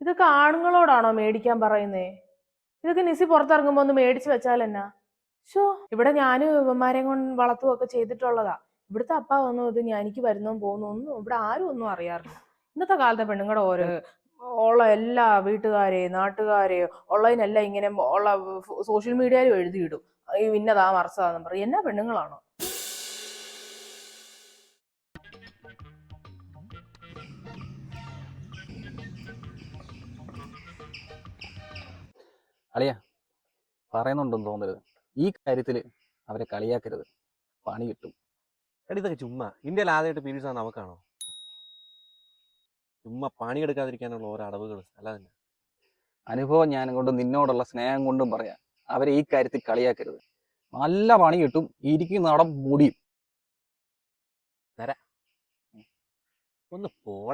ഇതൊക്കെ ആണുങ്ങളോടാണോ മേടിക്കാൻ പറയുന്നേ? ഇതൊക്കെ നിസി പുറത്തിറങ്ങുമ്പോ ഒന്ന് മേടിച്ചു വെച്ചാലെന്നാ? ഷോ, ഇവിടെ ഞാനും ഇവന്മാരെയും കൊണ്ട് വളർത്തുകയൊക്കെ ചെയ്തിട്ടുള്ളതാ. ഇവിടുത്തെ അപ്പ വന്നു ഇത് എനിക്ക് വരുന്നോ പോകുന്നു ഒന്നും ഇവിടെ ആരും ഒന്നും അറിയാറില്ല. ഇന്നത്തെ കാലത്തെ പെണ്ണുങ്ങളുടെ ഓരോ ഉള്ള എല്ലാ വീട്ടുകാരെയും നാട്ടുകാരെയും ഉള്ളതിനെല്ലാം ഇങ്ങനെ ഉള്ള സോഷ്യൽ മീഡിയയിലും എഴുതിയിടും. ഇന്നതാ മറച്ചതാന്ന് പറയും. എന്നാ പെണ്ണുങ്ങളാണോ? അളിയ പറയുന്നുണ്ടെന്ന് തോന്നരുത്. ഈ കാര്യത്തിൽ അവരെ കളിയാക്കരുത്, പണി കിട്ടും. എടി ഇതൊക്കെ ചുമ്മാ. ഇന്ത്യയിൽ ആദ്യമായിട്ട് പീരീഡ്സ് ആണ് നമുക്കാണോ? ചുമ്മാ പണിയെടുക്കാതിരിക്കാനുള്ള ഓരോ അടവുകൾ അല്ലാതെ. അനുഭവം ജ്ഞാനം കൊണ്ടും നിന്നോടുള്ള സ്നേഹം കൊണ്ടും പറയാം, അവരെ ഈ കാര്യത്തിൽ കളിയാക്കരുത്. നല്ല പണി കിട്ടും, ഇരിക്കുന്ന അവിടെ മുടിയും. ഒന്ന് പോടാ.